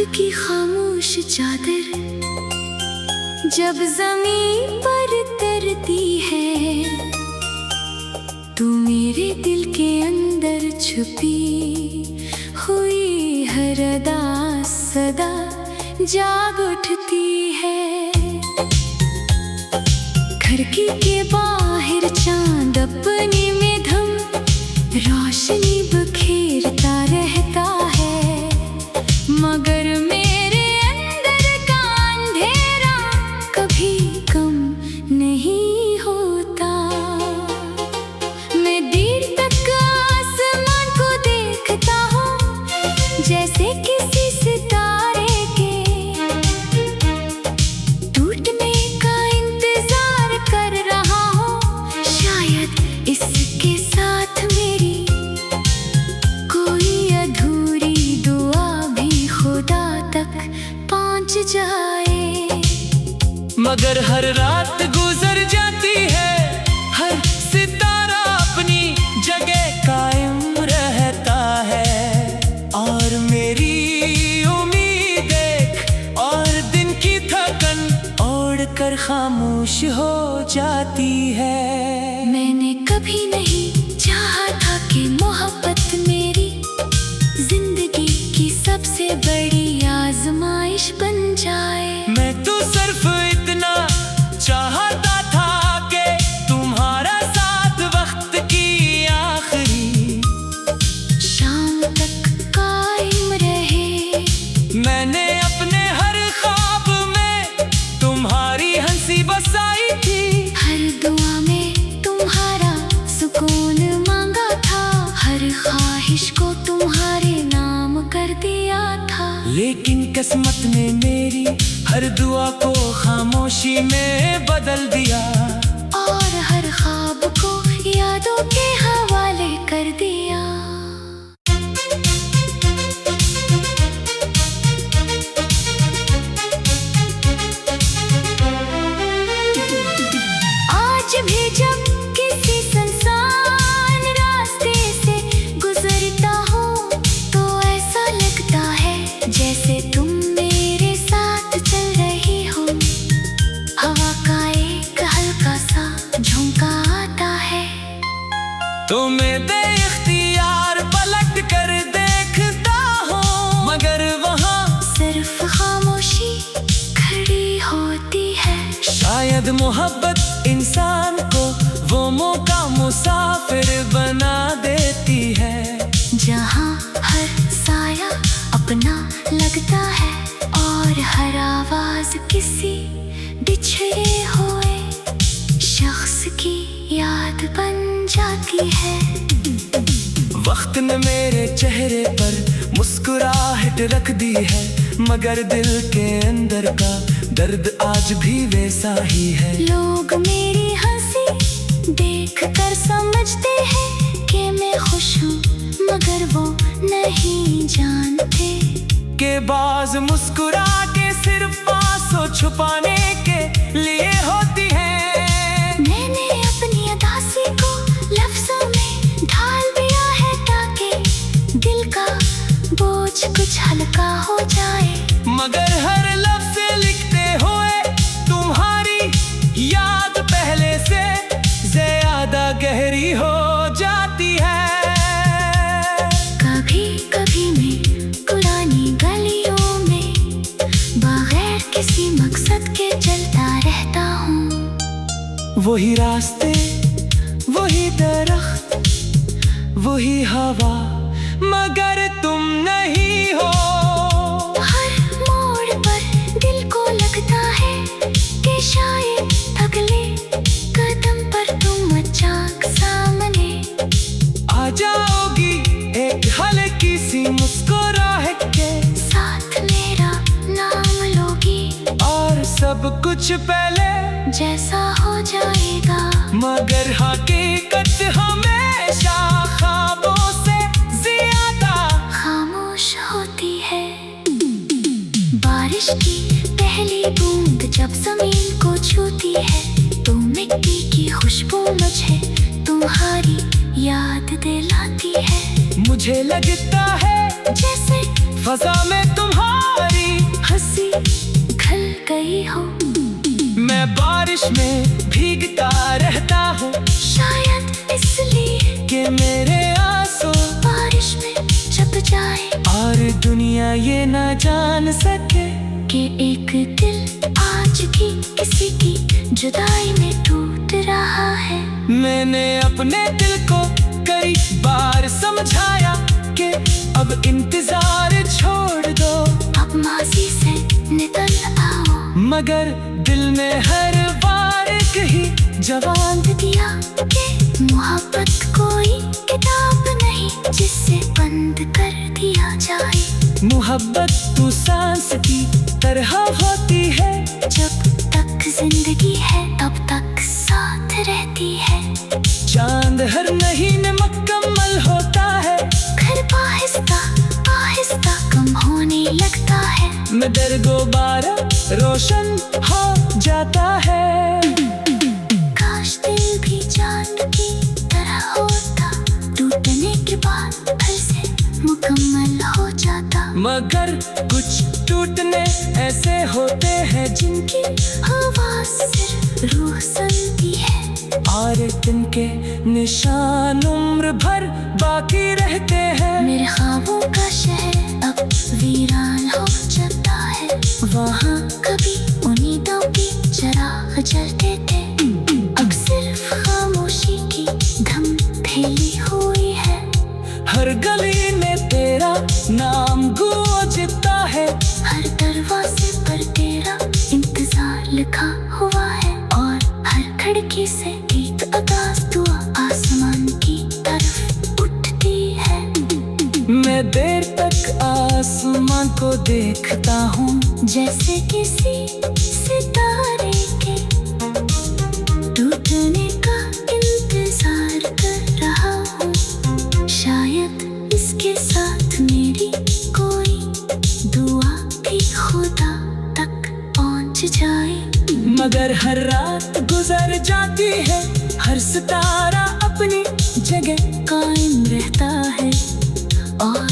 की खामोश चादर जब ज़मीन पर तरती है, तू मेरे दिल के अंदर छुपी हुई हर अदा सदा जाग उठती है। खिड़की के बाहर चांद अपने में धम रोशनी बखेरता रहता है, मगर मेरे अंदर का अंधेरा कभी कम नहीं होता। मैं देर तक आसमान को देखता हूँ, जैसे किसी सितारे के टूटने का इंतजार कर रहा हूँ। शायद इसके साथ मेरी कोई अधूरी दुआ भी खुदा तक पहुँच जाए। मगर हर रात गुजर जाती है, हर सितारा अपनी जगह कायम रहता है। और मेरी उम्मीद देख और दिन की थकन ओढ़ कर खामोश हो जाती है। मैंने कभी नहीं चाहा था कि मोहब्बत मेरी जिंदगी की सबसे बड़ी आजमाइश बन जाए। मैं तो सिर्फ इतना चाहता था कि तुम्हारा साथ वक्त की आखिरी शाम तक कायम रहे। मैंने अपने हर ख्वाब में तुम्हारी हंसी बसाई थी, हर दुआ में तुम्हारा सुकून मांगा था, हर ख्वाहिश को तुम्हारे नाम कर दिया था। लेकिन किस्मत ने मेरी हर दुआ को खामोशी में बदल दिया, और हर ख्वाब को यादों के हवाले कर दिया। आज भी जब किसी सुनसान रास्ते से गुजरता हूँ, तो ऐसा लगता है जैसे तुम मेरे साथ चल रही हो। हवा का एक हल्का सा झोंका आता है, तो मैं बेइख्तियार पलट कर देखता हूँ, मगर वहाँ सिर्फ खामोशी खड़ी होती है। शायद मोहब्बत इंसान को वो मौका मुसाफिर बना देती है, जहाँ हर साया अपना लगता है, और हर आवाज किसी बिछड़े हुए शख्स की याद बन जाती है। वक्त ने मेरे चेहरे पर मुस्कुराहट रख दी है, मगर दिल के अंदर का दर्द आज भी वैसा ही है। लोग मेरी हंसी देख कर समझते हैं कि मैं खुश हूँ, मगर वो नहीं जानते के बाज मुस्कुरा के सिर्फ आंसू छुपाने के लिए होती है। मैंने अपनी उदासी को लफ्जों में ढाल दिया है, ताकि दिल का बोझ कुछ हल्का हो जाए। मगर हर लफ्ज लिखते हुए तुम्हारी याद पहले से ज्यादा गहरी हो जाती है। कभी कभी मैं पुरानी गलियों में बगैर किसी मकसद के चलता रहता हूँ। वही रास्ते, वही दरख्त, वही हवा, मगर तुम नहीं हो। हर मोड़ पर दिल को लगता है कि शायद अगले कदम पर तुम अचानक सामने आ जाओगी एक हल्की सी मुस्कुराहट के साथ, मेरा नाम लोगी, और सब कुछ पहले जैसा हो जाएगा। मगर हकीकत हमेशा ख्वाबों से ज्यादा खामोश होती है। बारिश की पहली बूंद जब जमीन को छूती है, तो मिट्टी की खुशबू मुझे तुम्हारी याद दिलाती है। मुझे लगता है जैसे फजा में तुम्हारी रही हो। मैं बारिश में भीगता रहता हूँ, शायद इसलिए कि मेरे आंसू बारिश में छप जाए और दुनिया ये ना जान सके कि एक दिल आज भी किसी की जुदाई में टूट रहा है। मैंने अपने दिल को कई बार समझाया कि अब इंतजार छोड़ दो, अब माजी से निकल आओ, मगर दिल ने हर बार कही जवाब दिया कि मोहब्बत कोई किताब नहीं जिसे बंद कर दिया जाए। मोहब्बत तो सांस की तरह होती है, जब तक जिंदगी है तब तक साथ रहती है। चांद हर महीने मुकम्मल होता है, घर आहिस्ता आहिस्ता कम होने लगता है, मगर दोबारा रोशन हो जाता है। काश दिल भी चांद की तरह होता, टूटने के बाद फिर से मुकम्मल हो जाता। मगर कुछ टूटने ऐसे होते हैं जिनकी आवाज सिर्फ रूह सुनती है, और तिनके निशान उम्र भर बाकी रहते हैं। मेरे ख्वाबों का शहर अब वीरान हो जाता है, वहाँ कभी उम्मीदों की चिराग जलते थे, अब सिर्फ खामोशी की धम फैली हुई है। हर गली में तेरा नाम गूंजता है, हर दरवाजे पर तेरा इंतजार लिखा हुआ है, और हर खिड़की से एक आगाज दुआ आसमान की तरफ उठती है। मैं देर तक आसमान को देखता हूँ, जैसे किसी सितारे के टूटने का इंतजार कर रहा हूँ, शायद इसके साथ मेरी कोई दुआ भी खुदा तक पहुँच जाए। मगर हर रात गुजर जाती है, हर सितारा अपनी जगह कायम रहता है, और